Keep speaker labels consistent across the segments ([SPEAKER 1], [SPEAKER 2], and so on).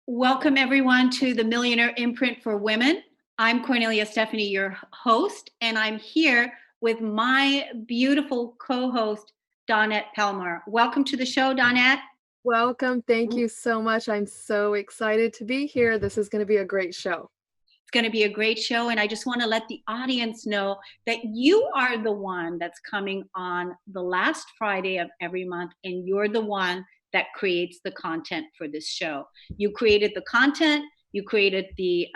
[SPEAKER 1] Welcome, everyone, to the Millionaire Imprint for Women. I'm Cornelia Stephanie, your host, and I'm here with my beautiful co host, Donette Pelmer. Welcome to the show, Donette.
[SPEAKER 2] Welcome. Thank you so much. I'm so excited to be here. This is going to be a great show.
[SPEAKER 1] It's going to be a great show, and I just want to let the audience know that you are the one that's coming on the last Friday of every month, and you're the one that creates the content for this show. You created the content, you created the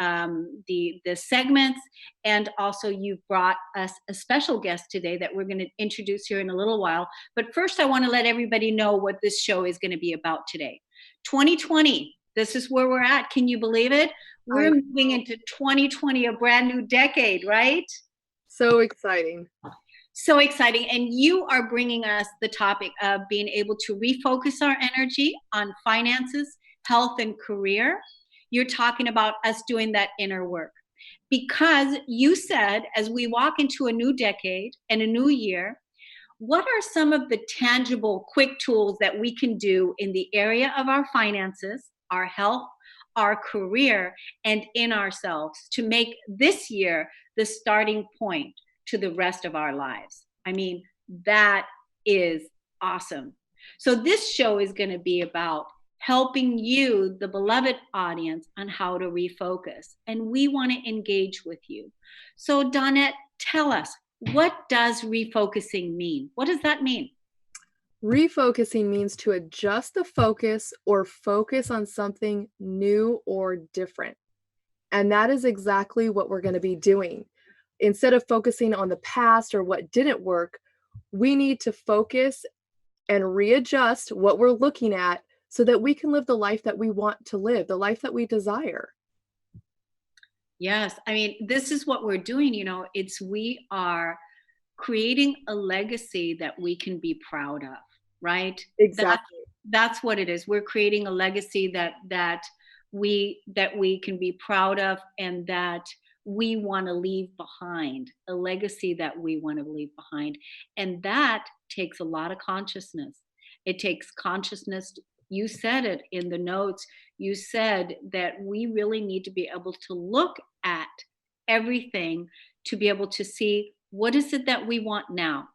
[SPEAKER 1] segments, and also you've brought us a special guest today that we're going to introduce here in a little while. But first, I want to let everybody know what this show is going to be about today. 2020. This is where we're at. Can you believe it? We're moving into 2020, a brand new decade, right?
[SPEAKER 2] So exciting.
[SPEAKER 1] So exciting. And you are bringing us the topic of being able to refocus our energy on finances, health, and career. You're talking about us doing that inner work. Because you said, as we walk into a new decade and a new year, what are some of the tangible, quick tools that we can do in the area of our finances, our health, our career, and in ourselves to make this year the starting point to the rest of our lives? I mean, that is awesome. So this show is going to be about helping you, the beloved audience, on how to refocus. And we want to engage with you. So Donette, tell us, what does refocusing mean? What does that mean?
[SPEAKER 2] Refocusing means to adjust the focus or focus on something new or different. And that is exactly what we're going to be doing. Instead of focusing on the past or what didn't work, we need to focus and readjust what we're looking at so that we can live the life that we want to live, the life that we desire.
[SPEAKER 1] Yes. I mean, this is what we're doing. We are creating a legacy that we can be proud of, right?
[SPEAKER 2] Exactly.
[SPEAKER 1] That's what it is. We're creating a legacy that we can be proud of, and that we want to leave behind, a legacy that we want to leave behind. And that takes a lot of consciousness. It takes consciousness. You said it in the notes. You said that we really need to be able to look at everything to be able to see what is it that we want now.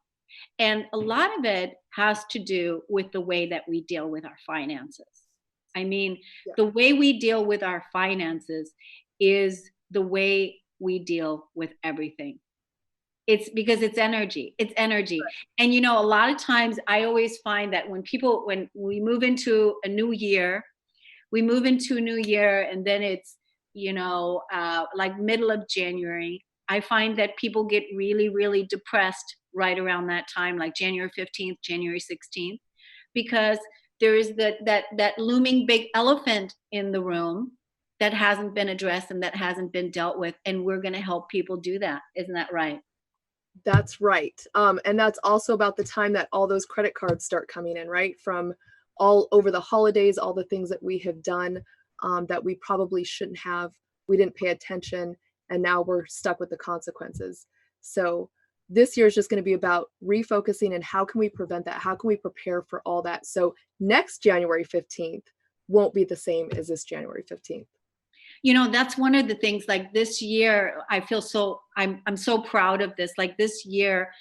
[SPEAKER 1] And a lot of it has to do with the way that we deal with our finances. I mean,
[SPEAKER 2] Yeah.
[SPEAKER 1] the way we deal with our finances is the way we deal with everything. It's because it's energy. It's energy. And a lot of times I always find that when we move into a new year, and then it's, like middle of January, I find that people get really, really depressed right around that time, like January 15th, January 16th, because there is that looming big elephant in the room that hasn't been addressed and that hasn't been dealt with. And we're going to help people do that. Isn't that right?
[SPEAKER 2] That's right. And that's also about the time that all those credit cards start coming in, right? From all over the holidays, all the things that we have done that we probably shouldn't have. We didn't pay attention, and now we're stuck with the consequences. So this year is just going to be about refocusing and how can we prevent that? How can we prepare for all that? So next January 15th won't be the same as this January 15th.
[SPEAKER 1] That's one of the things. Like this year, I feel I'm so proud of this. Like this year,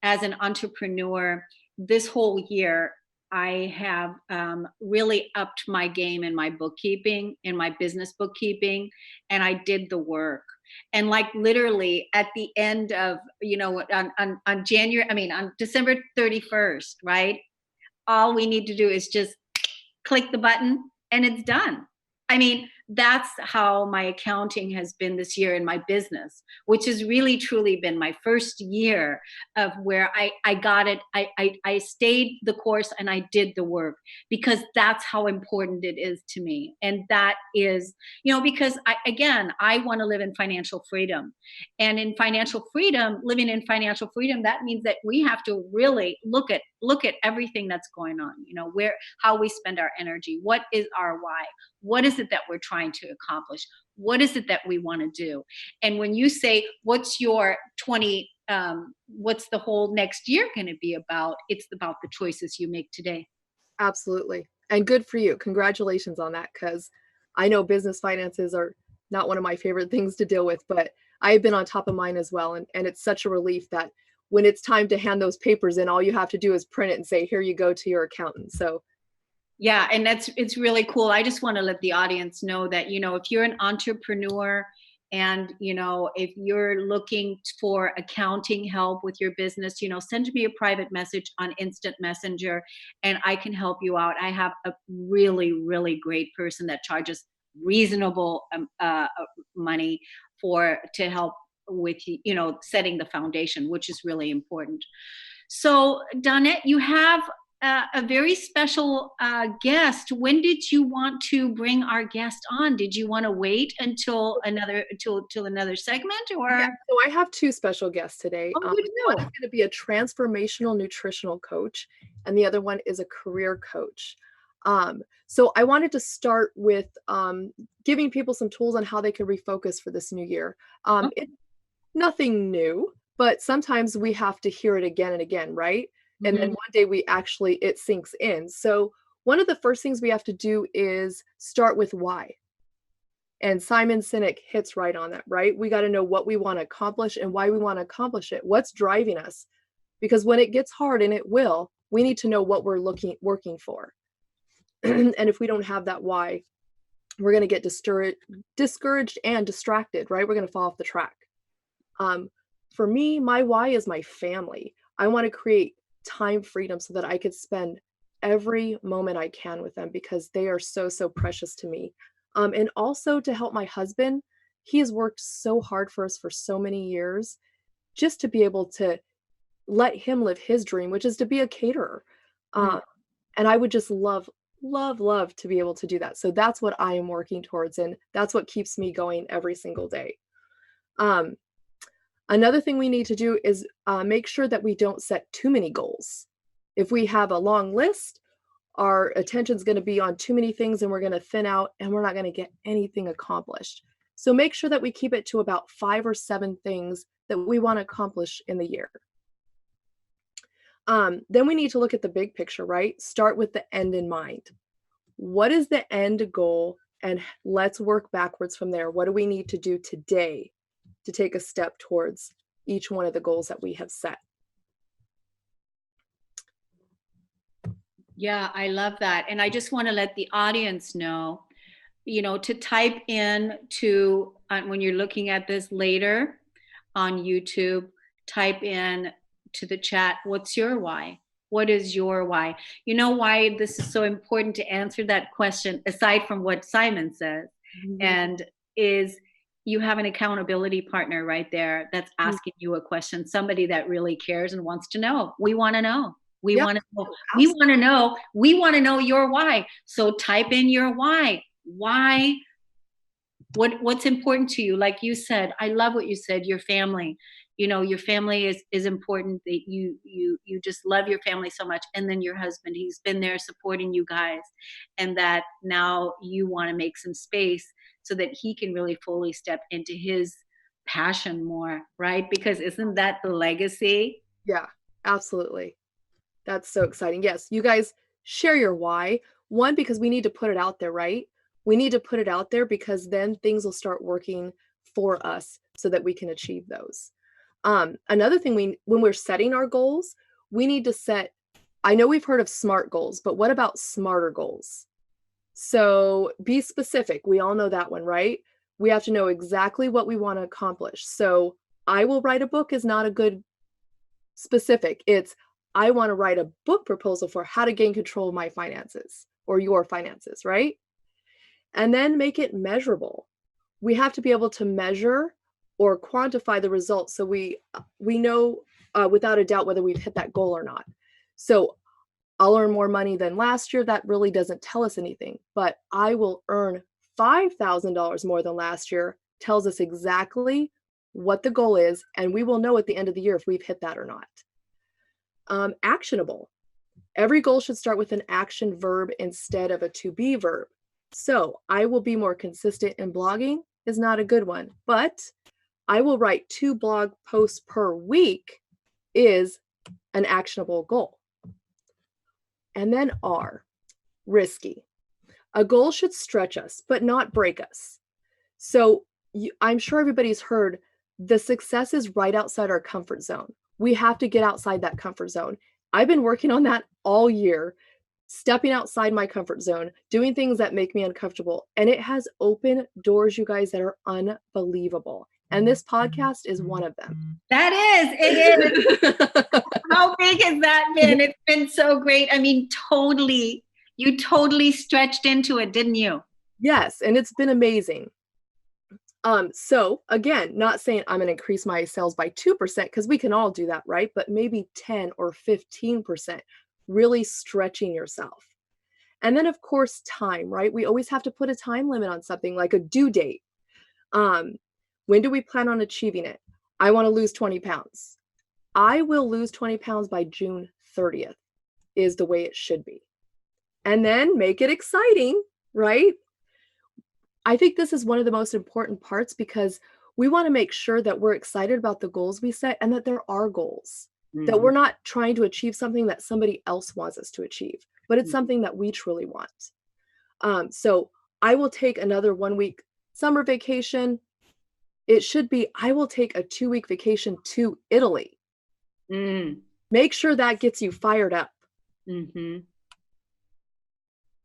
[SPEAKER 1] as an entrepreneur, this whole year, I have really upped my game in my bookkeeping, in my business bookkeeping, and I did the work. And like literally at the end of, on December 31st, right? All we need to do is just click the button and it's done. I mean, that's how my accounting has been this year in my business, which has really truly been my first year of where I got it. I stayed the course and I did the work, because that's how important it is to me. And that is, because I want to live in financial freedom. And in financial freedom, living in financial freedom, that means that we have to really look at everything that's going on, how we spend our energy, what is our why, what is it that we're trying to accomplish, what is it that we want to do. And when you say what's your what's the whole next year going to be about, it's about the choices you make today.
[SPEAKER 2] Absolutely. And good for you. Congratulations on that, because I know business finances are not one of my favorite things to deal with, but I've been on top of mine as well. And it's such a relief that when it's time to hand those papers in, all you have to do is print it and say, here you go to your accountant. So
[SPEAKER 1] Yeah, and it's really cool. I just want to let the audience know that, if you're an entrepreneur and, if you're looking for accounting help with your business, send me a private message on Instant Messenger and I can help you out. I have a really, really great person that charges reasonable money to help with, setting the foundation, which is really important. So, Donette, you have a very special guest. When did you want to bring our guest on? Did you want to wait until another segment, or?
[SPEAKER 2] yeah, so I have two special guests today.
[SPEAKER 1] Oh, you
[SPEAKER 2] One
[SPEAKER 1] do.
[SPEAKER 2] is going to be a transformational nutritional coach, and the other one is a career coach. So I wanted to start with giving people some tools on how they can refocus for this new year. It's nothing new, but sometimes we have to hear it again and again, right? And then
[SPEAKER 1] Mhm.
[SPEAKER 2] one day it sinks in. So one of the first things we have to do is start with why. And Simon Sinek hits right on that, right? We got to know what we want to accomplish and why we want to accomplish it. What's driving us? Because when it gets hard, and it will, we need to know what we're working for. And if we don't have that why, we're going to get discouraged and distracted, right? We're going to fall off the track. For me, my why is my family. I want to create time freedom so that I could spend every moment I can with them because they are so, so precious to me. And also to help my husband. He has worked so hard for us for so many years just to be able to let him live his dream, which is to be a caterer.
[SPEAKER 1] Mm.
[SPEAKER 2] And I would just love, love, love to be able to do that. So that's what I am working towards. And that's what keeps me going every single day. Um, Another thing we need to do is make sure that we don't set too many goals. If we have a long list, our attention's going to be on too many things and we're going to thin out and we're not going to get anything accomplished. So make sure that we keep it to about 5 or 7 things that we want to accomplish in the year. Then we need to look at the big picture, right? Start with the end in mind. What is the end goal? And let's work backwards from there. What do we need to do today to take a step towards each one of the goals that we have set?
[SPEAKER 1] Yeah, I love that. And I just want to let the audience know, to type in when you're looking at this later on YouTube, type in to the chat, what's your why? What is your why? You know why this is so important to answer that question, aside from what Simon says, and is you have an accountability partner right there that's asking you a question, somebody that really cares and wants to know. We want to know. We
[SPEAKER 2] Yep.
[SPEAKER 1] want to know. We want to know. We want to know your why. So type in your why. Why? What's important to you? Like you said, I love what you said. Your family. Your family is important. That you just love your family so much, and then your husband. He's been there supporting you guys, and that now you want to make some space so that he can really fully step into his passion more, right? Because isn't that the legacy?
[SPEAKER 2] Yeah, absolutely. That's so exciting. Yes, you guys share your why. One, because we need to put it out there, right? We need to put it out there because then things will start working for us so that we can achieve those. Another thing, when we're setting our goals, we need to set, I know we've heard of SMART goals, but what about smarter goals? So be specific. We all know that one, right? We have to know exactly what we want to accomplish. So I will write a book is not a good specific. It's I want to write a book proposal for how to gain control of my finances or your finances, right? And then make it measurable. We have to be able to measure or quantify the results so we know without a doubt whether we've hit that goal or not. So I'll earn more money than last year. That really doesn't tell us anything, but I will earn $5,000 more than last year tells us exactly what the goal is, and we will know at the end of the year if we've hit that or not. Actionable. Every goal should start with an action verb instead of a to be verb. So I will be more consistent in blogging is not a good one, but I will write 2 blog posts per week is an actionable goal. And then R, risky. A goal should stretch us, but not break us. So I'm sure everybody's heard the success is right outside our comfort zone. We have to get outside that comfort zone. I've been working on that all year, stepping outside my comfort zone, doing things that make me uncomfortable. And it has opened doors, you guys, that are unbelievable. And this podcast is one of them.
[SPEAKER 1] That is, it is. How big has that been? It's been so great. I mean, you totally stretched into it, didn't you?
[SPEAKER 2] Yes, and it's been amazing. So again, not saying I'm going to increase my sales by 2% because we can all do that, right? But maybe 10 or 15%, really stretching yourself. And then of course, time, right? We always have to put a time limit on something like a due date. When do we plan on achieving it? I want to lose 20 pounds. I will lose 20 pounds by June 30th is the way it should be. And then make it exciting, right? I think this is one of the most important parts because we want to make sure that we're excited about the goals we set and that there are goals, that we're not trying to achieve something that somebody else wants us to achieve, but it's something that we truly want. So I will take another 1-week summer vacation. It should be, I will take a 2-week vacation to Italy. Make sure that gets you fired up. And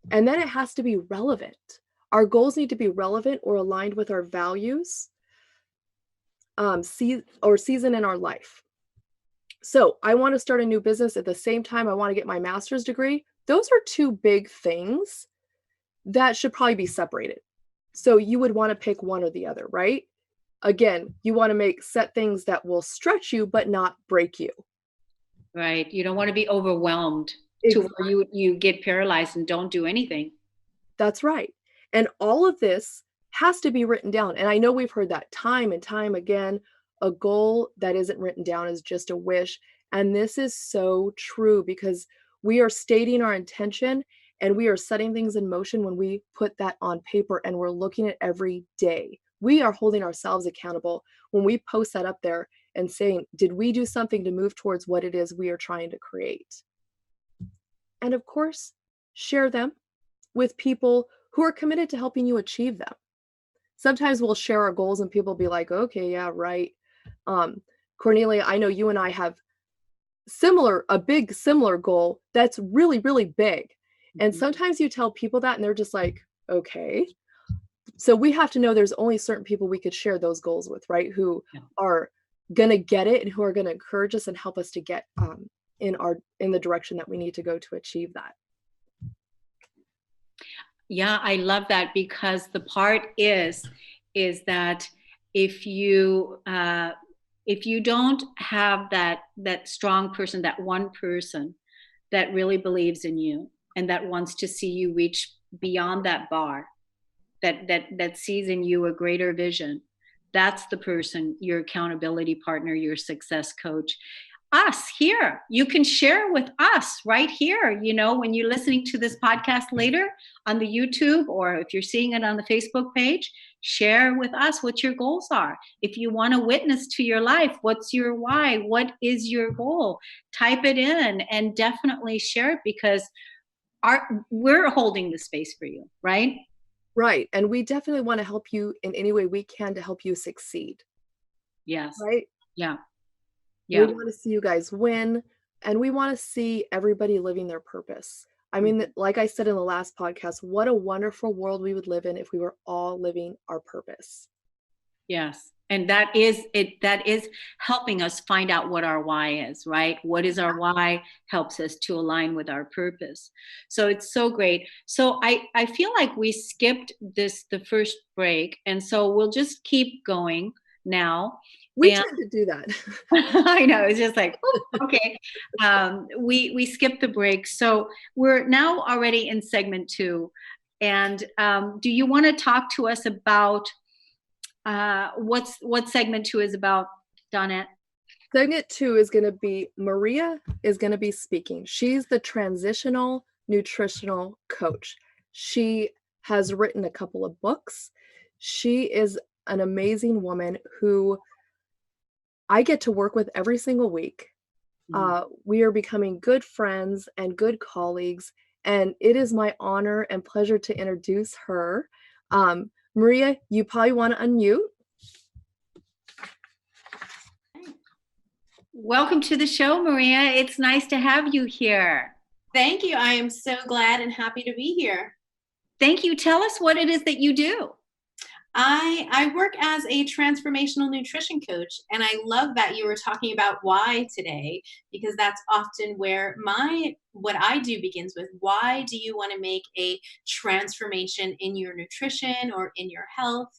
[SPEAKER 2] then it has to be relevant. Our goals need to be relevant or aligned with our values, season in our life. So I want to start a new business at the same time I want to get my master's degree. Those are two big things that should probably be separated. So you would want to pick one or the other, right? Again, you want to set things that will stretch you, but not break you.
[SPEAKER 1] Right. You don't want to be overwhelmed to where you get paralyzed and don't do anything.
[SPEAKER 2] That's right. And all of this has to be written down. And I know we've heard that time and time again. A goal that isn't written down is just a wish. And this is so true because we are stating our intention and we are setting things in motion when we put that on paper and we're looking at every day. We are holding ourselves accountable when we post that up there and saying, did we do something to move towards what it is we are trying to create? And of course, share them with people who are committed to helping you achieve them. Sometimes we'll share our goals and people will be like, okay, yeah, right. Cornelia, I know you and I have a big similar goal that's really, really big. And sometimes you tell people that and they're just like, okay. So we have to know there's only certain people we could share those goals with, right? Who are going to get it and who are going to encourage us and help us to get in the direction that we need to go to achieve that.
[SPEAKER 1] Yeah, I love that because the part is that if you don't have that strong person, that one person that really believes in you and that wants to see you reach beyond that bar, that sees in you a greater vision, that's the person, your accountability partner, your success coach. Us here, you can share with us right here, when you're listening to this podcast later on the YouTube, or if you're seeing it on the Facebook page, share with us what your goals are. If you want to witness to your life, what's your why? What is your goal? Type it in and definitely share it because we're holding the space for you, right?
[SPEAKER 2] Right. And we definitely want to help you in any way we can to help you succeed.
[SPEAKER 1] Yes.
[SPEAKER 2] Right?
[SPEAKER 1] Yeah.
[SPEAKER 2] We want to see you guys win, and we want to see everybody living their purpose. I mean, like I said in the last podcast, what a wonderful world we would live in if we were all living our purpose.
[SPEAKER 1] Yes. And that is helping us find out what our why is, right? What is our why helps us to align with our purpose. So it's so great. So I feel like we skipped the first break. And so we'll just keep going now.
[SPEAKER 2] We tend to do that.
[SPEAKER 1] I know. It's just like, okay. We skipped the break. So we're now already in segment 2. And do you want to talk to us about what segment 2 is about, Donette?
[SPEAKER 2] Segment 2 is going to be, Maria is going to be speaking. She's the transitional nutritional coach. She has written a couple of books. She is an amazing woman who I get to work with every single week. We are becoming good friends and good colleagues, And it is my honor and pleasure to introduce her. Maria, you probably want to unmute.
[SPEAKER 1] Welcome to the show, Maria. It's nice to have you here.
[SPEAKER 3] Thank you. I am so glad and happy to be here.
[SPEAKER 1] Thank you. Tell us what it is that you do.
[SPEAKER 3] I work as a transformational nutrition coach, and I love that you were talking about why today, because that's often where what I do begins with. Why do you want to make a transformation in your nutrition or in your health?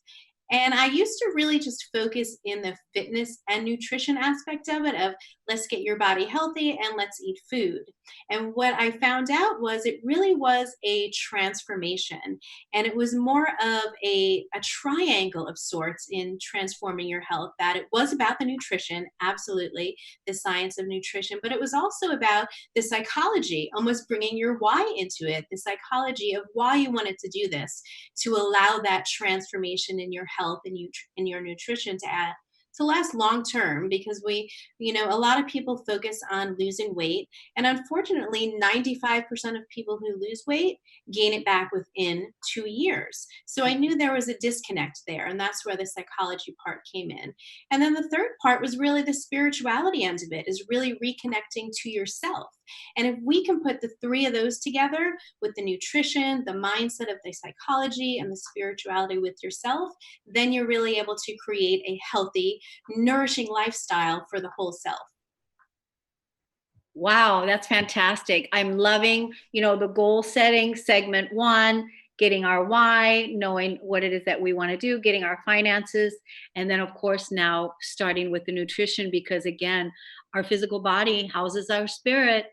[SPEAKER 3] And I used to really just focus in the fitness and nutrition aspect of it, of let's get your body healthy and let's eat food. And what I found out was it really was a transformation. And it was more of a triangle of sorts in transforming your health, that it was about the nutrition, absolutely, the science of nutrition, but it was also about the psychology, almost bringing your why into it, the psychology of why you wanted to do this, to allow that transformation in your health and in your nutrition to last long term. Because a lot of people focus on losing weight, and unfortunately 95% of people who lose weight gain it back within 2 years. So I knew there was a disconnect there, and that's where the psychology part came in. And then the third part was really the spirituality end of it, is really reconnecting to yourself. And if we can put the three of those together, with the nutrition, the mindset of the psychology, and the spirituality with yourself, then you're really able to create a healthy, nourishing lifestyle for the whole self.
[SPEAKER 1] Wow, that's fantastic. I'm loving, the goal setting, segment 1, getting our why, knowing what it is that we want to do, getting our finances, and then of course now starting with the nutrition, because again, our physical body houses our spirit.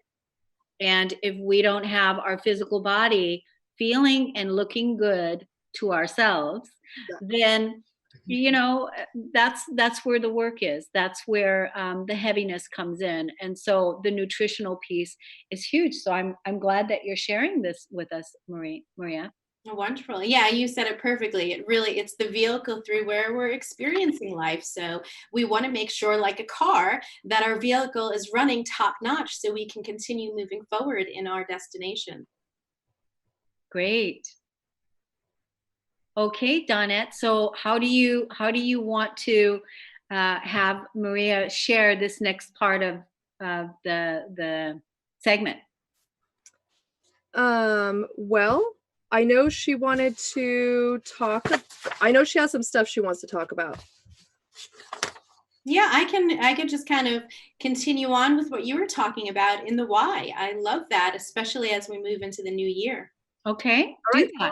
[SPEAKER 1] And if we don't have our physical body feeling and looking good to ourselves, then that's where the work is. That's where the heaviness comes in. And so the nutritional piece is huge. So I'm glad that you're sharing this with us, Maria.
[SPEAKER 3] Wonderful. Yeah, you said it perfectly. It's the vehicle through where we're experiencing life. So we want to make sure, like a car, that our vehicle is running top notch so we can continue moving forward in our destination.
[SPEAKER 1] Great. Okay, Donette. So how do you want to have Maria share this next part of the segment?
[SPEAKER 2] Well, I know she wanted to talk. I know she has some stuff she wants to talk about.
[SPEAKER 3] Yeah, I could just kind of continue on with what you were talking about in the why. I love that, especially as we move into the new year.
[SPEAKER 1] Okay,
[SPEAKER 2] All
[SPEAKER 1] do
[SPEAKER 2] right,
[SPEAKER 1] that.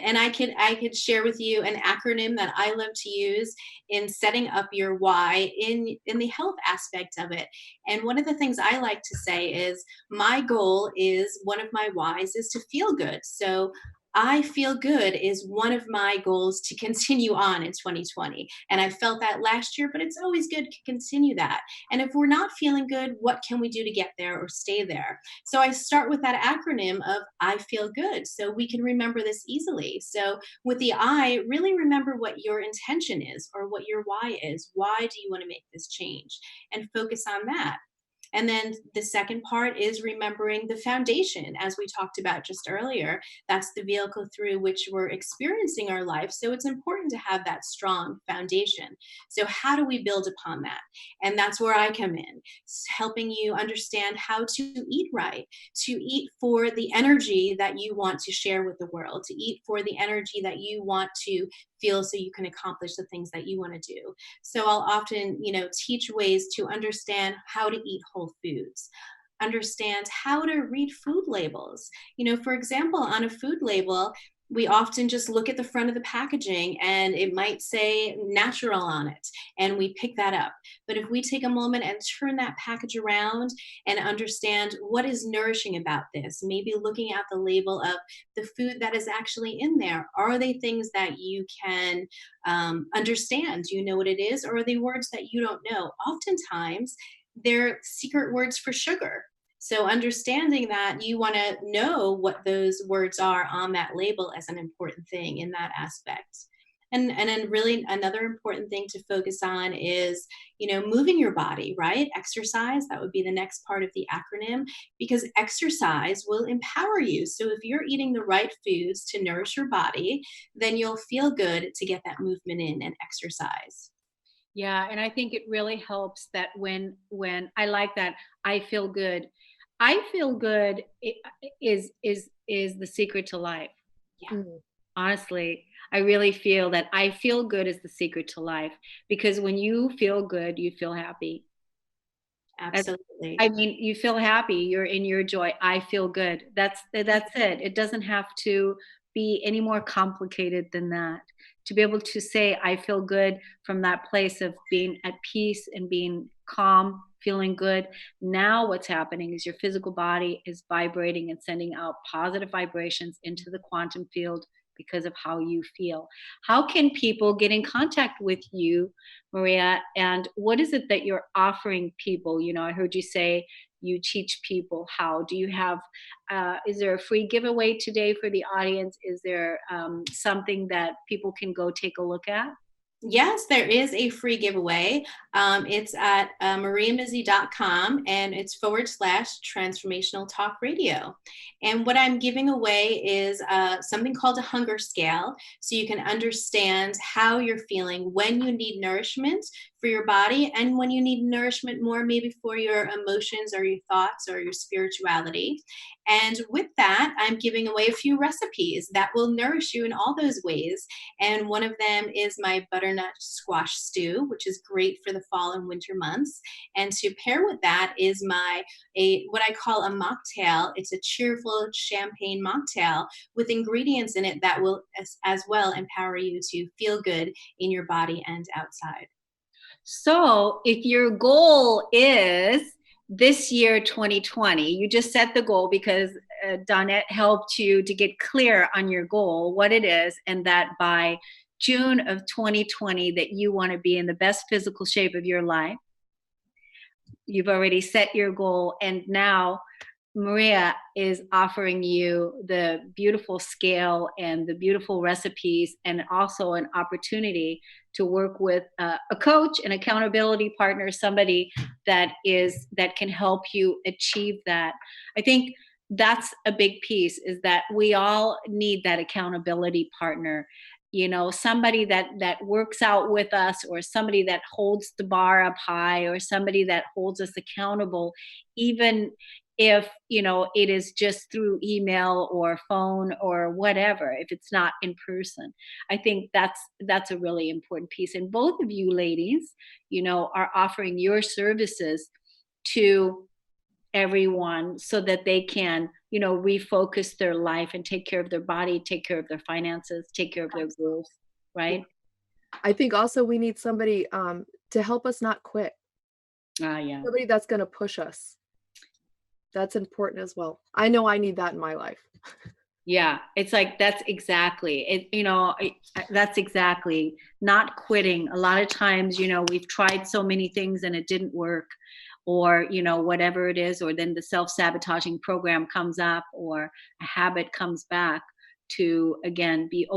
[SPEAKER 3] And I could share with you an acronym that I love to use in setting up your why in the health aspect of it. And one of the things I like to say is, my goal is, one of my whys is to feel good. So I feel good is one of my goals to continue on in 2020. And I felt that last year, but it's always good to continue that. And if we're not feeling good, what can we do to get there or stay there? So I start with that acronym of I feel good, so we can remember this easily. So with the I, really remember what your intention is or what your why is. Why do you want to make this change? And focus on that. And then the second part is remembering the foundation, as we talked about just earlier. That's the vehicle through which we're experiencing our life. So it's important to have that strong foundation. So how do we build upon that? And that's where I come in, helping you understand how to eat right, to eat for the energy that you want to share with the world, to eat for the energy that you want to feel so you can accomplish the things that you want to do. So I'll often, teach ways to understand how to eat whole foods, understand how to read food labels. For example, on a food label, we often just look at the front of the packaging and it might say natural on it, and we pick that up. But if we take a moment and turn that package around and understand what is nourishing about this, maybe looking at the label of the food that is actually in there, are they things that you can understand? Do you know what it is? Or are they words that you don't know? Oftentimes, they're secret words for sugar. So understanding that, you want to know what those words are on that label as an important thing in that aspect. And then really another important thing to focus on is, moving your body, right? Exercise, that would be the next part of the acronym, because exercise will empower you. So if you're eating the right foods to nourish your body, then you'll feel good to get that movement in and exercise.
[SPEAKER 1] Yeah, and I think it really helps that when I like that I feel good. I feel good is the secret to life.
[SPEAKER 3] Yeah,
[SPEAKER 2] Mm.
[SPEAKER 1] Honestly, I really feel that I feel good is the secret to life, because when you feel good, you feel happy. As
[SPEAKER 3] absolutely.
[SPEAKER 1] I mean, you feel happy, you're in your joy. I feel good. That's it. It doesn't have to be any more complicated than that. To be able to say I feel good from that place of being at peace and being calm, feeling good. Now what's happening is your physical body is vibrating and sending out positive vibrations into the quantum field because of how you feel. How can people get in contact with you, Maria? And what is it that you're offering people? I heard you say you teach people how. Do you have, is there a free giveaway today for the audience? Is there something that people can go take a look at?
[SPEAKER 3] Yes, there is a free giveaway. It's at mariamizzi.com, and it's /transformational talk radio. And what I'm giving away is something called a hunger scale. So you can understand how you're feeling when you need nourishment for your body and when you need nourishment more, maybe for your emotions or your thoughts or your spirituality. And with that, I'm giving away a few recipes that will nourish you in all those ways. And one of them is my butternut squash stew, which is great for the fall and winter months. And to pair with that is what I call a mocktail. It's a cheerful champagne mocktail with ingredients in it that will as well empower you to feel good in your body and outside.
[SPEAKER 1] So, if your goal is this year, 2020, you just set the goal because Donette helped you to get clear on your goal, what it is, and that by June of 2020, that you want to be in the best physical shape of your life. You've already set your goal, and now Maria is offering you the beautiful scale and the beautiful recipes, and also an opportunity to work with a coach, an accountability partner, somebody that can help you achieve that. I think that's a big piece, is that we all need that accountability partner. Somebody that works out with us, or somebody that holds the bar up high, or somebody that holds us accountable, even if it is just through email or phone or whatever, if it's not in person. I think that's a really important piece, and both of you ladies are offering your services to everyone so that they can refocus their life and take care of their body, take care of their finances, take care of their goals, right?
[SPEAKER 2] I think also we need somebody to help us not quit.
[SPEAKER 1] Yeah.
[SPEAKER 2] Somebody that's going to push us. That's important as well. I know I need that in my life.
[SPEAKER 1] Yeah, it's like that's exactly it. That's exactly not quitting. A lot of times, we've tried so many things and it didn't work, or whatever it is, or then the self-sabotaging program comes up, or a habit comes back to again be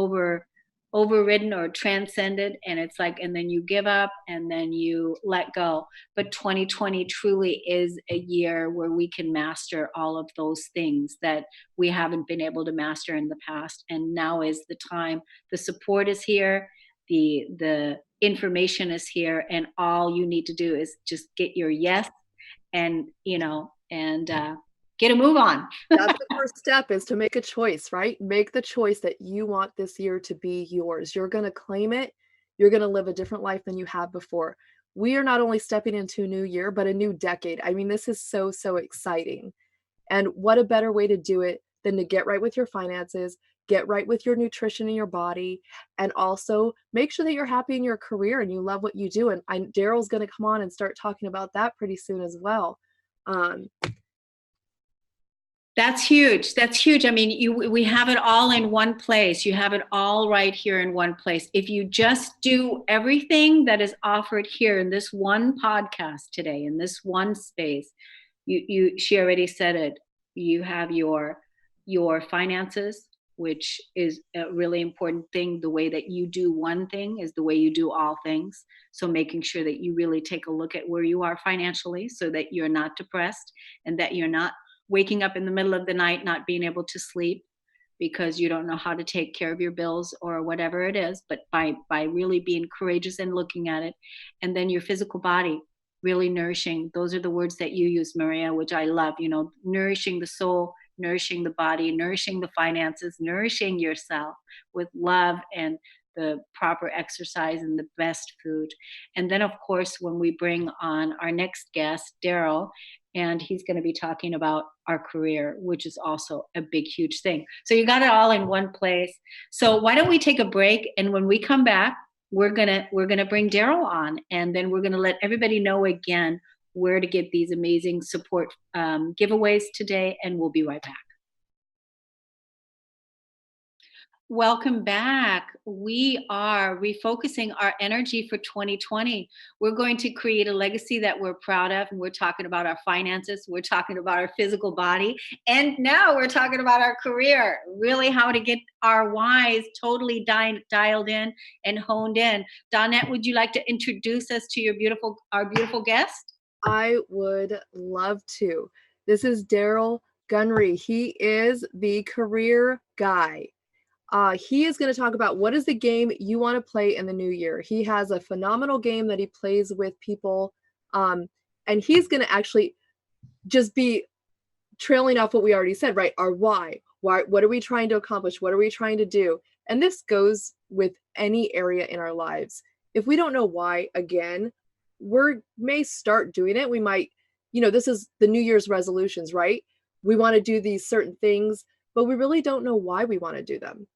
[SPEAKER 1] overridden or transcended, and it's like, and then you give up and then you let go. But 2020 truly is a year where we can master all of those things that we haven't been able to master in the past, and now is the time. The support is here, the information is here, and all you need to do is just get your yes, and get a move on.
[SPEAKER 2] That's the first step, is to make a choice, right? Make the choice that you want this year to be yours. You're going to claim it. You're going to live a different life than you have before. We are not only stepping into a new year, but a new decade. I mean, this is so, so exciting. And what a better way to do it than to get right with your finances, get right with your nutrition and your body, and also make sure that you're happy in your career and you love what you do. And Daryl's going to come on and start talking about that pretty soon as well.
[SPEAKER 1] That's huge. That's huge. I mean, we have it all in one place. You have it all right here in one place. If you just do everything that is offered here in this one podcast today, in this one space, she already said it. You have your finances which is a really important thing. The way that you do one thing is the way you do all things. So making sure that you really take a look at where you are financially so that you're not depressed and that you're not waking up in the middle of the night not being able to sleep because you don't know how to take care of your bills or whatever it is. But by really being courageous and looking at it, and then your physical body really nourishing. Those are the words that you use, Maria, which I love. Nourishing the soul, nourishing the body, nourishing the finances, nourishing yourself with love and the proper exercise and the best food. And then, of course, when we bring on our next guest, Daryl, and he's going to be talking about our career, which is also a big, huge thing. So you got it all in one place. So why don't we take a break? And when we come back, we're gonna bring Daryl on, and then we're gonna let everybody know again where to get these amazing support giveaways today, and we'll be right back. Welcome back. We are refocusing our energy for 2020. We're going to create a legacy that we're proud of. And we're talking about our finances. We're talking about our physical body. And now we're talking about our career, really how to get our whys totally dialed in and honed in. Donette, would you like to introduce us to our beautiful guest?
[SPEAKER 2] I would love to. This is Daryl Gunry. He is the career guy. He is going to talk about what is the game you want to play in the new year. He has a phenomenal game that he plays with people. And he's going to actually just be trailing off what we already said, right? Our why. What are we trying to accomplish? What are we trying to do? And this goes with any area in our lives. If we don't know why, again, we may start doing it. We might, this is the New Year's resolutions, right? We want to do these certain things, but we really don't know why we want to do them.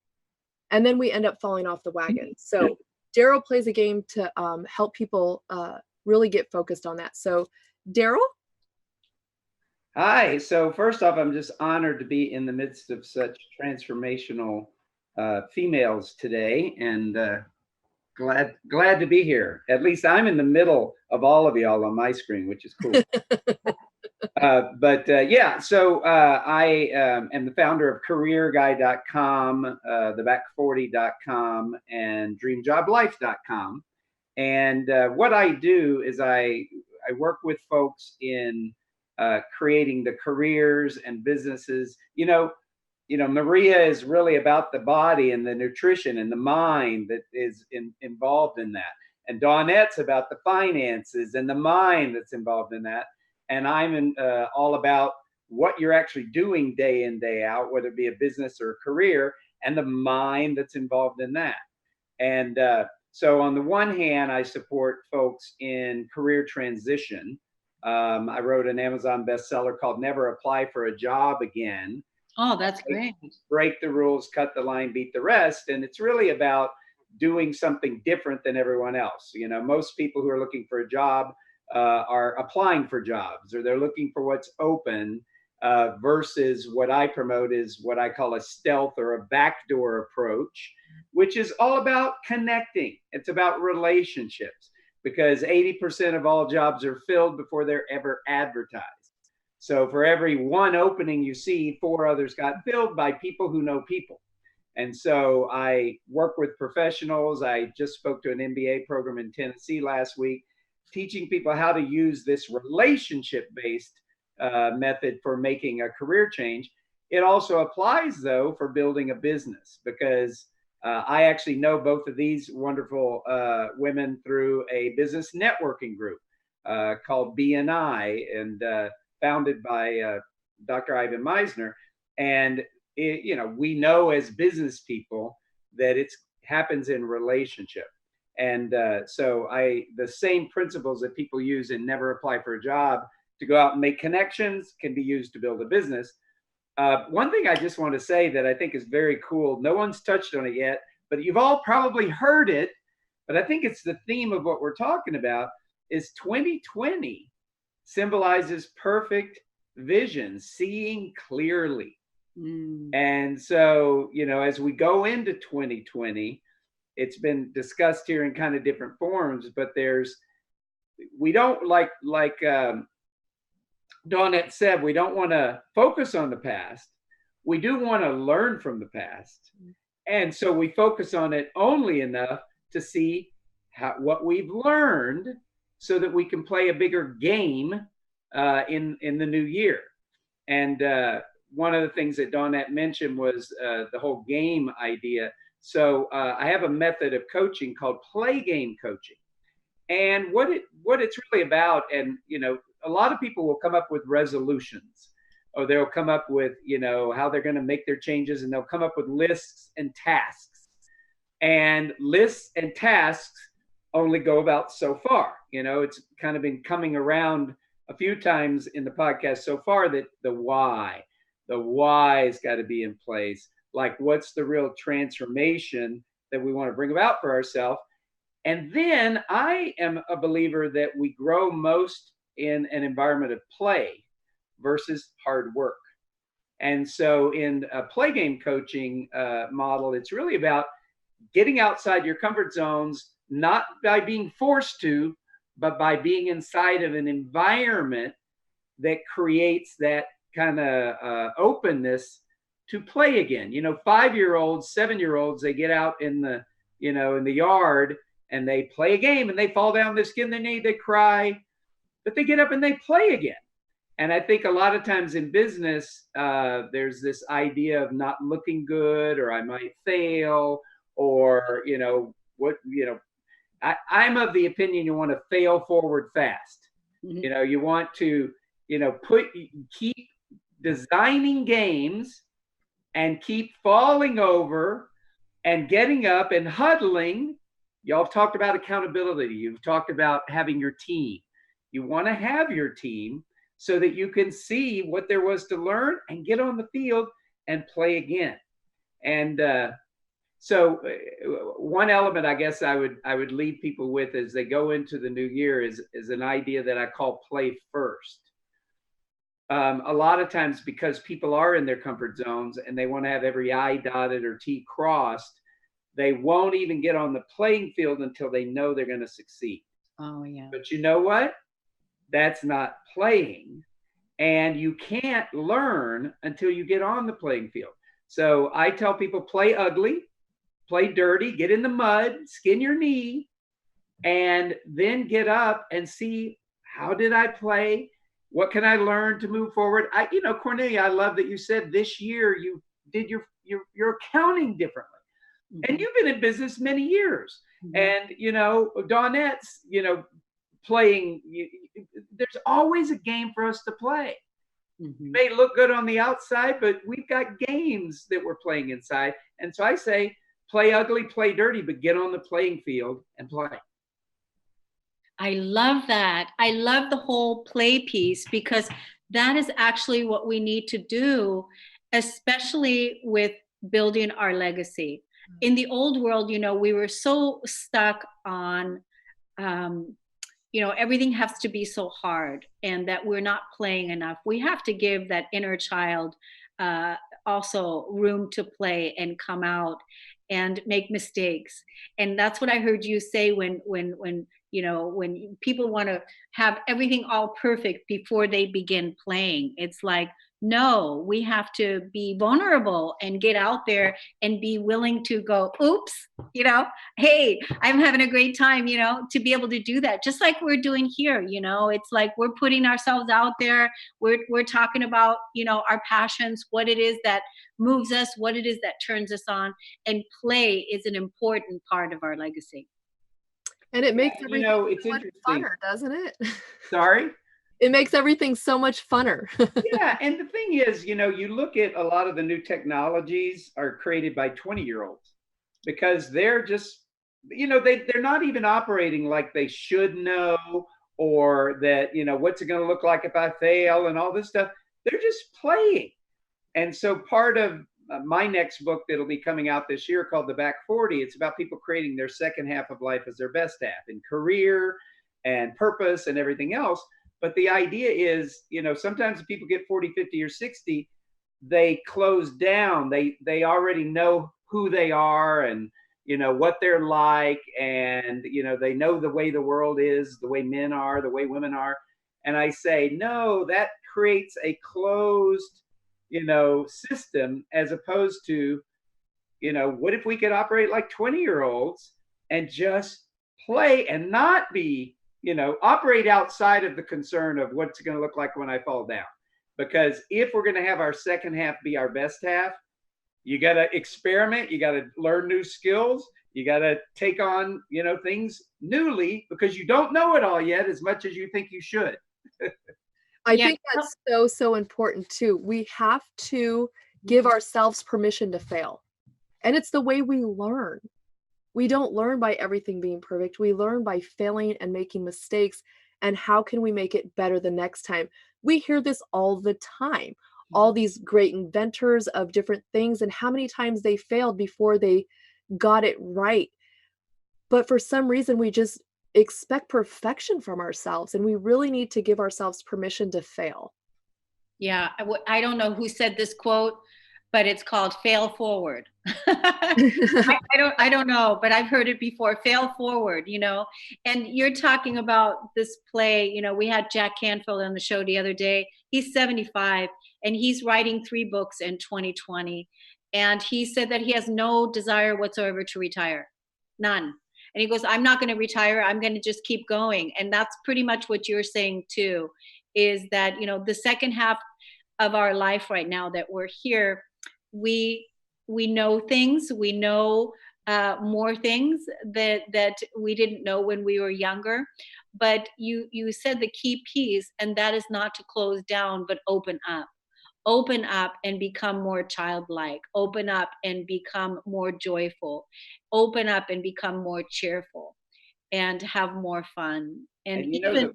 [SPEAKER 2] And then we end up falling off the wagon. So Daryl plays a game to help people really get focused on that. So Daryl?
[SPEAKER 4] Hi. So first off, I'm just honored to be in the midst of such transformational females today, and glad to be here. At least I'm in the middle of all of y'all on my screen, which is cool. Yeah, so I am the founder of careerguy.com, theback40.com, and dreamjoblife.com. And what I do is I work with folks in creating the careers and businesses. Maria is really about the body and the nutrition and the mind that is involved in that. And Dawnette's about the finances and the mind that's involved in that. And I'm all about what you're actually doing day in, day out, whether it be a business or a career, and the mind that's involved in that. And so on the one hand, I support folks in career transition. I wrote an Amazon bestseller called Never Apply for a Job Again.
[SPEAKER 1] Oh, that's great.
[SPEAKER 4] Break the rules, cut the line, beat the rest. And it's really about doing something different than everyone else. Most people who are looking for a job are applying for jobs, or they're looking for what's open, versus what I promote is what I call a stealth or a backdoor approach, which is all about connecting. It's about relationships, because 80% of all jobs are filled before they're ever advertised. So for every one opening you see, 4 others got filled by people who know people. And so I work with professionals. I just spoke to an MBA program in Tennessee last week, teaching people how to use this relationship-based method for making a career change. It also applies, though, for building a business, because I actually know both of these wonderful women through a business networking group called BNI, and founded by Dr. Ivan Meisner. And we know as business people that it happens in relationship. And so the same principles that people use in Never Apply for a Job to go out and make connections can be used to build a business. One thing I just want to say that I think is very cool, no one's touched on it yet, but you've all probably heard it, but I think it's the theme of what we're talking about, is 2020 symbolizes perfect vision, seeing clearly. And so, as we go into 2020, it's been discussed here in kind of different forms, but we don't like Dawnette said, we don't want to focus on the past. we do want to learn from the past. And so we focus on it only enough to see what we've learned so that we can play a bigger game in the new year. And one of the things that Dawnette mentioned was the whole game idea. So I have a method of coaching called play game coaching. And what it's really about, and a lot of people will come up with resolutions, or they'll come up with how they're going to make their changes, and they'll come up with lists and tasks. And lists and tasks only go about so far. It's kind of been coming around a few times in the podcast so far that the why's got to be in place. Like, what's the real transformation that we want to bring about for ourselves? And then I am a believer that we grow most in an environment of play versus hard work. And so in a play game coaching model, it's really about getting outside your comfort zones, not by being forced to, but by being inside of an environment that creates that kind of openness to play again. 5-year-olds, 7-year-olds, they get out in the yard and they play a game and they fall down, they skin their knee, they cry, but they get up and they play again. And I think a lot of times in business, there's this idea of not looking good, or I might fail, or, I'm of the opinion you want to fail forward fast. Mm-hmm. You want to, keep designing games and keep falling over and getting up and huddling. Y'all have talked about accountability. You've talked about having your team. You want to have your team so that you can see what there was to learn and get on the field and play again. And so one element I guess I would leave people with as they go into the new year is an idea that I call play first. A lot of times, because people are in their comfort zones and they want to have every I dotted or T crossed, they won't even get on the playing field until they know they're going to succeed.
[SPEAKER 1] Oh, yeah.
[SPEAKER 4] But you know what? That's not playing. And you can't learn until you get on the playing field. So I tell people, play ugly, play dirty, get in the mud, skin your knee, and then get up and see, how did I play? What can I learn to move forward? Cornelia, I love that you said this year you did your accounting differently. Mm-hmm. And you've been in business many years. Mm-hmm. And, Dawnette's, playing, there's always a game for us to play. Mm-hmm. It may look good on the outside, but we've got games that we're playing inside. And so I say, play ugly, play dirty, but get on the playing field and play.
[SPEAKER 1] I love that. I love the whole play piece, because that is actually what we need to do, especially with building our legacy. In the old world, we were so stuck on, everything has to be so hard, and that we're not playing enough. We have to give that inner child also room to play and come out and make mistakes. And that's what I heard you say when people want to have everything all perfect before they begin playing. It's like, no, we have to be vulnerable and get out there and be willing to go, oops, hey, I'm having a great time, to be able to do that. Just like we're doing here, it's like we're putting ourselves out there. We're talking about, our passions, what it is that moves us, what it is that turns us on. And play is an important part of our legacy.
[SPEAKER 2] And it makes everything so much funner, doesn't it?
[SPEAKER 4] Sorry?
[SPEAKER 2] It makes everything so much funner.
[SPEAKER 4] Yeah, and the thing is, you look at a lot of the new technologies are created by 20-year-olds, because they're just, they're not even operating like they should know, or that, what's it going to look like if I fail and all this stuff. They're just playing. And so part of my next book that'll be coming out this year, called The Back 40, it's about people creating their second half of life as their best half, in career and purpose and everything else. But the idea is, sometimes people get 40, 50, or 60, they close down. They already know who they are and, what they're like. And, they know the way the world is, the way men are, the way women are. And I say, no, that creates a closed, system, as opposed to, what if we could operate like 20-year-olds and just play and not be, operate outside of the concern of what's going to look like when I fall down. Because if we're going to have our second half be our best half, you got to experiment, you got to learn new skills, you got to take on, things newly, because you don't know it all yet as much as you think you should.
[SPEAKER 2] I think that's so important too. We have to give ourselves permission to fail. And it's the way we learn. We don't learn by everything being perfect. We learn by failing and making mistakes. And how can we make it better the next time? We hear this all the time. All these great inventors of different things, and how many times they failed before they got it right. But for some reason, we just expect perfection from ourselves, and we really need to give ourselves permission to fail.
[SPEAKER 1] Yeah, I don't know who said this quote, but it's called "fail forward." I don't know, but I've heard it before. Fail forward, And you're talking about this play. We had Jack Canfield on the show the other day. He's 75, and he's writing 3 books in 2020. And he said that he has no desire whatsoever to retire, none. And he goes, "I'm not going to retire. I'm going to just keep going." And that's pretty much what you're saying too, is that the second half of our life right now that we're here, we know things, we know more things that we didn't know when we were younger. But you said the key piece, and that is not to close down, but open up and become more childlike, open up and become more joyful, open up and become more cheerful, and have more fun. And even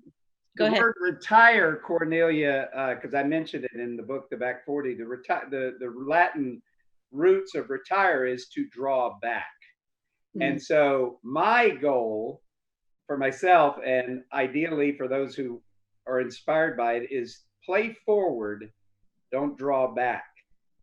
[SPEAKER 4] the word retire, Cornelia, because I mentioned it in the book, The Back 40, the Latin roots of retire is to draw back. And so my goal for myself, and ideally for those who are inspired by it, is play forward, don't draw back.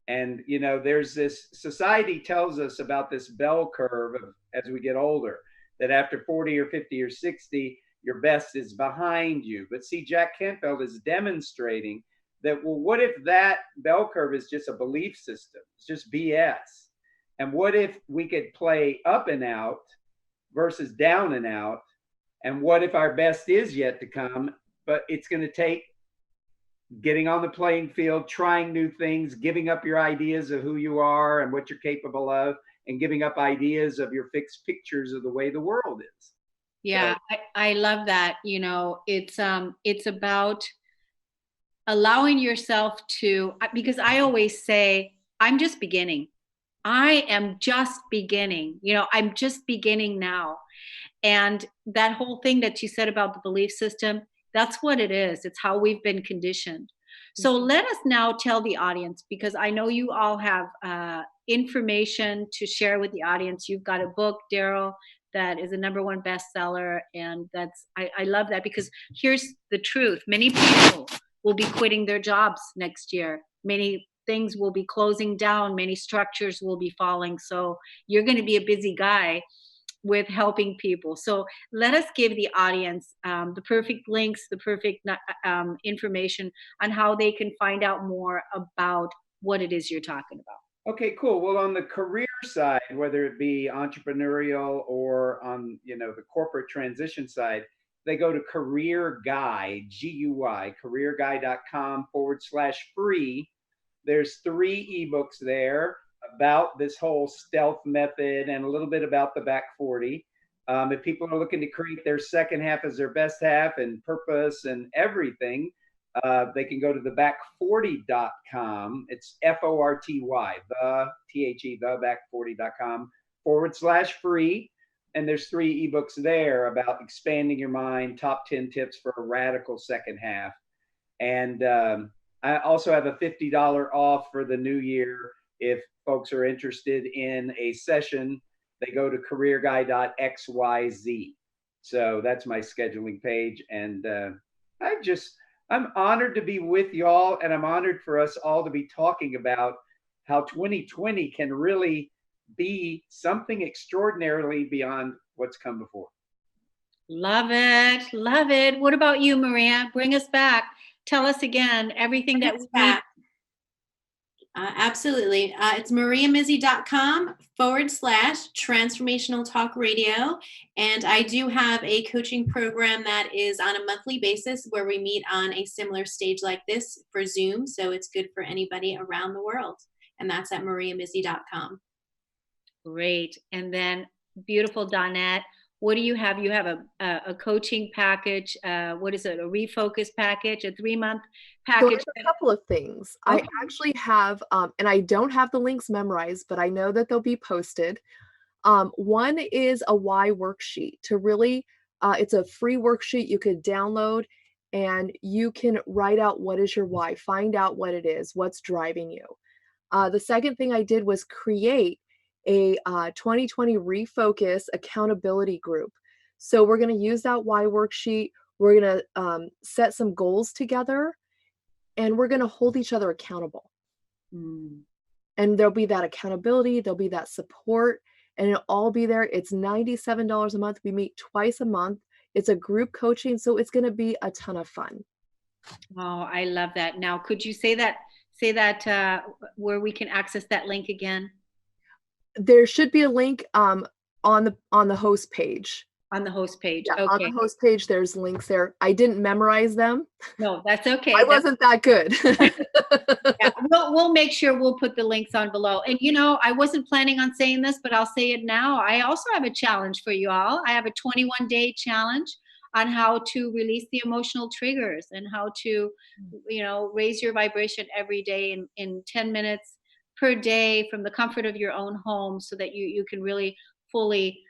[SPEAKER 4] And there's this, society tells us about this bell curve of, as we get older, that after 40 or 50 or 60, your best is behind you. But see, Jack Canfield is demonstrating that, well, what if that bell curve is just a belief system? It's just BS. And what if we could play up and out versus down and out? And what if our best is yet to come, but it's going to take getting on the playing field, trying new things, giving up your ideas of who you are and what you're capable of, and giving up ideas of your fixed pictures of the way the world is.
[SPEAKER 1] Yeah, so, I love that. It's about allowing yourself to, because I always say, I'm just beginning. I am just beginning. I'm just beginning now. And that whole thing that you said about the belief system, that's what it is. It's how we've been conditioned. So let us now tell the audience, because I know you all have information to share with the audience. You've got a book, Daryl, that is a #1 bestseller. And I love that, because here's the truth. Many people will be quitting their jobs next year. Many things will be closing down. Many structures will be falling. So you're going to be a busy guy with helping people. So let us give the audience the perfect links, the perfect information on how they can find out more about what it is you're talking about.
[SPEAKER 4] Okay, cool. Well, on the career side, whether it be entrepreneurial or on the corporate transition side, they go to Career Guide, GUI, careerguide.com/free. There's 3 ebooks there about this whole stealth method and a little bit about the back 40. If people are looking to create their second half as their best half and purpose and everything, they can go to theback40.com. It's FORTY, theback40.com/free. And there's 3 ebooks there about expanding your mind, top 10 tips for a radical second half. And I also have a $50 off for the new year. If folks are interested in a session, they go to careerguide.xyz. So that's my scheduling page. And I'm honored to be with y'all, and I'm honored for us all to be talking about how 2020 can really be something extraordinarily beyond what's come before.
[SPEAKER 1] Love it. Love it. What about you, Maria? Bring us back. Tell us again everything that we
[SPEAKER 3] Absolutely. It's mariamizzi.com/transformational talk radio. And I do have a coaching program that is on a monthly basis where we meet on a similar stage like this for Zoom. So it's good for anybody around the world. And that's at mariamizzi.com.
[SPEAKER 1] Great. And then beautiful Donette, what do you have? You have a coaching package. What is it? A refocus package, a 3-month
[SPEAKER 2] So I
[SPEAKER 1] package.
[SPEAKER 2] have a couple of things. I
[SPEAKER 1] Okay.
[SPEAKER 2] actually have, and I don't have the links memorized, but I know that they'll be posted. One is a why worksheet to really, it's a free worksheet you could download and you can write out what is your why, find out what it is, what's driving you. The second thing I did was create a 2020 Refocus accountability group. So we're going to use that why worksheet. We're going to set some goals together and we're going to hold each other accountable.
[SPEAKER 1] Mm.
[SPEAKER 2] And there'll be that accountability, there'll be that support, and it'll all be there. It's $97 a month. We meet twice a month. It's a group coaching, so it's going to be a ton of fun.
[SPEAKER 1] Oh, I love that. Now, could you say that where we can access that link again?
[SPEAKER 2] There should be a link on the host page.
[SPEAKER 1] On the host page.
[SPEAKER 2] Yeah,
[SPEAKER 1] Okay.
[SPEAKER 2] on the host page, there's links there. I didn't memorize them.
[SPEAKER 1] No, that's okay.
[SPEAKER 2] I wasn't that good.
[SPEAKER 1] Yeah, we'll make sure we'll put the links on below. And I wasn't planning on saying this, but I'll say it now. I also have a challenge for you all. I have a 21-day challenge on how to release the emotional triggers and how to, raise your vibration every day in 10 minutes per day from the comfort of your own home so that you can really fully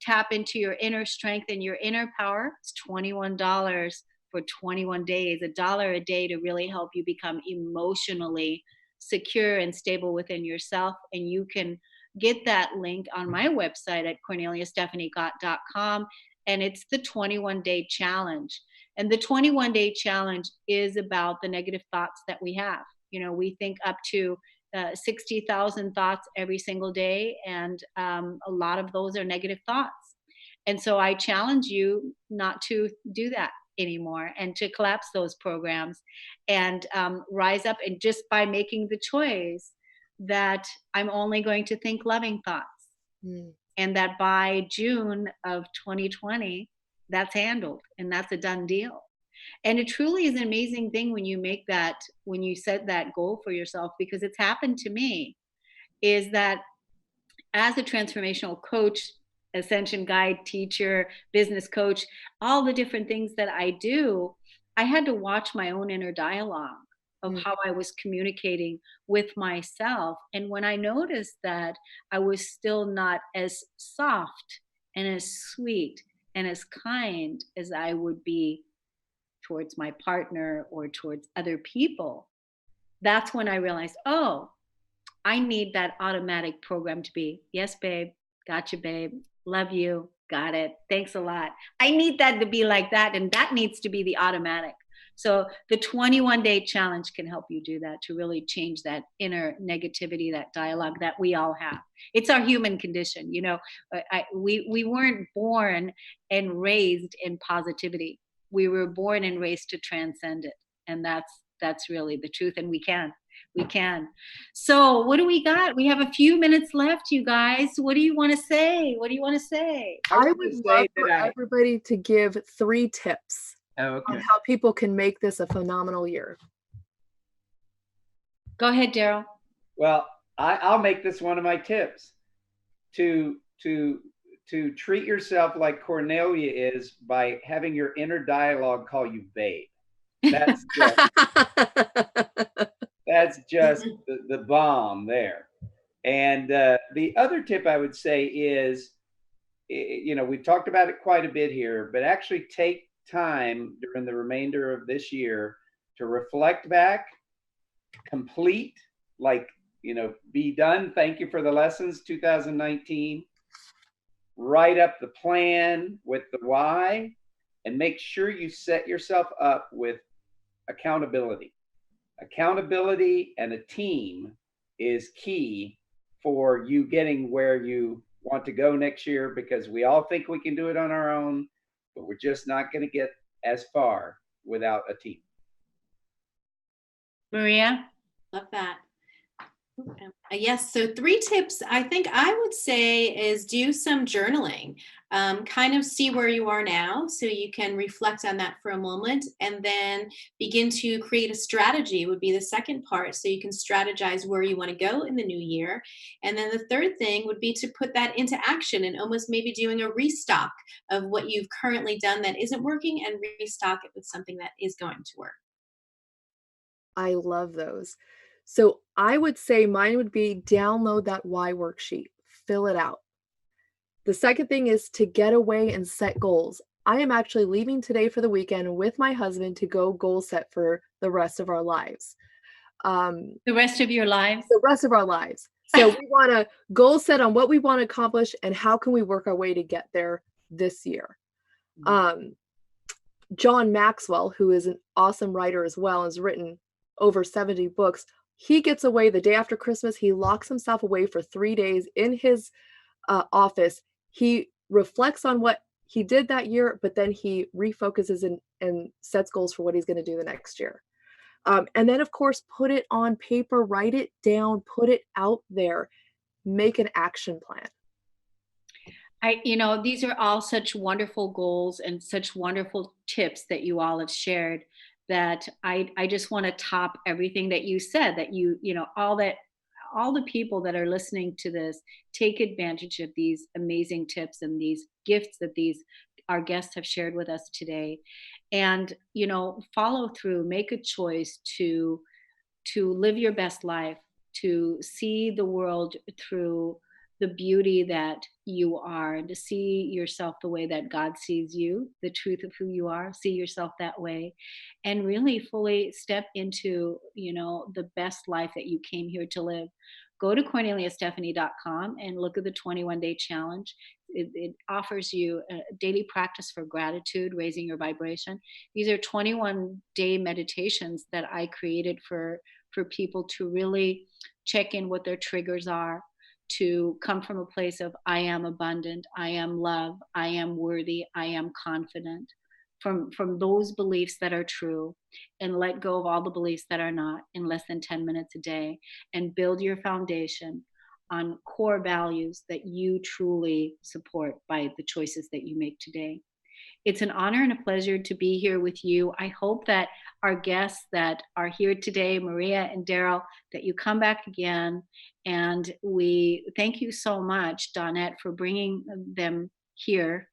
[SPEAKER 1] tap into your inner strength and your inner power. It's $21 for 21 days, $1 a day to really help you become emotionally secure and stable within yourself. And you can get that link on my website at corneliastephaniegott.com. And it's the 21-day challenge. And the 21-day challenge is about the negative thoughts that we have. We think up to 60,000 thoughts every single day, and a lot of those are negative thoughts. And so I challenge you not to do that anymore and to collapse those programs and rise up, and just by making the choice that I'm only going to think loving thoughts. And that by June of 2020, that's handled and that's a done deal. And it truly is an amazing thing when you set that goal for yourself, because it's happened to me, is that as a transformational coach, ascension guide, teacher, business coach, all the different things that I do, I had to watch my own inner dialogue of how I was communicating with myself. And when I noticed that I was still not as soft and as sweet and as kind as I would be towards my partner or towards other people, that's when I realized, oh, I need that automatic program to be, yes, babe, got you, babe, love you, got it, thanks a lot. I need that to be like that, and that needs to be the automatic. So the 21-day challenge can help you do that, to really change that inner negativity, that dialogue that we all have. It's our human condition. We weren't born and raised in positivity. We were born and raised to transcend it. And that's really the truth. And we can. So what do we got? We have a few minutes left, you guys. What do you want to say?
[SPEAKER 2] I would love for everybody to give 3 tips on how people can make this a phenomenal year.
[SPEAKER 1] Go ahead, Daryl.
[SPEAKER 4] Well, I'll make this one of my tips. To treat yourself like Cornelia is by having your inner dialogue call you babe. That's just the bomb there. And the other tip I would say is, we've talked about it quite a bit here, but actually take time during the remainder of this year to reflect back, complete, be done. Thank you for the lessons 2019. Write up the plan with the why, and make sure you set yourself up with accountability. Accountability and a team is key for you getting where you want to go next year, because we all think we can do it on our own, but we're just not going to get as far without a team.
[SPEAKER 1] Maria?
[SPEAKER 3] Love that. Yes. So 3 tips I think I would say is do some journaling. Kind of see where you are now so you can reflect on that for a moment and then begin to create a strategy would be the second part. So you can strategize where you want to go in the new year. And then the third thing would be to put that into action and almost maybe doing a restock of what you've currently done that isn't working and restock it with something that is going to work.
[SPEAKER 2] I love those. So I would say mine would be download that why worksheet, fill it out. The second thing is to get away and set goals. I am actually leaving today for the weekend with my husband to go goal set for the rest of our lives.
[SPEAKER 1] The rest of your lives?
[SPEAKER 2] The rest of our lives. So we want to goal set on what we want to accomplish and how can we work our way to get there this year. John Maxwell, who is an awesome writer as well, has written over 70 books. He gets away the day after Christmas. He locks himself away for 3 days in his office. He reflects on what he did that year, but then he refocuses and sets goals for what he's going to do the next year. And then, of course, put it on paper, write it down, put it out there, make an action plan.
[SPEAKER 1] These are all such wonderful goals and such wonderful tips that you all have shared that I just want to top everything that you said, that all the people that are listening to this take advantage of these amazing tips and these gifts that our guests have shared with us today, and follow through, make a choice to live your best life, to see the world through the beauty that you are, and to see yourself the way that God sees you, the truth of who you are, see yourself that way, and really fully step into, the best life that you came here to live. Go to corneliastephanie.com and look at the 21-day challenge. It offers you a daily practice for gratitude, raising your vibration. These are 21-day meditations that I created for people to really check in what their triggers are, to come from a place of I am abundant, I am love, I am worthy, I am confident, from those beliefs that are true, and let go of all the beliefs that are not in less than 10 minutes a day, and build your foundation on core values that you truly support by the choices that you make today. It's an honor and a pleasure to be here with you. I hope that our guests that are here today, Maria and Daryl, that you come back again. And we thank you so much, Donette, for bringing them here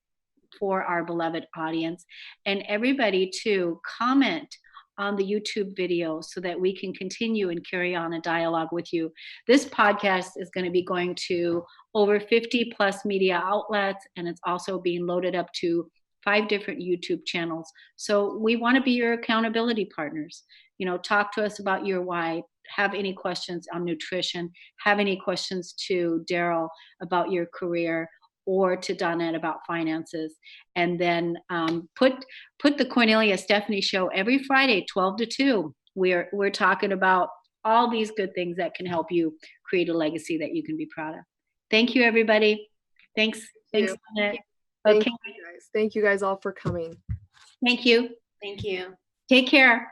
[SPEAKER 1] for our beloved audience. And everybody, too, comment on the YouTube video so that we can continue and carry on a dialogue with you. This podcast is going to be going to over 50 plus media outlets, and it's also being loaded up to 5 different YouTube channels. So we want to be your accountability partners. Talk to us about your why. Have any questions on nutrition, have any questions to Daryl about your career, or to Donette about finances. And then put the Cornelia Stephanie Show every Friday, 12 to 2. We're talking about all these good things that can help you create a legacy that you can be proud of. Thank you, everybody. Thanks, Donette.
[SPEAKER 2] Thank you guys. Thank you guys all for coming.
[SPEAKER 1] Thank you.
[SPEAKER 3] Thank you.
[SPEAKER 1] Take care.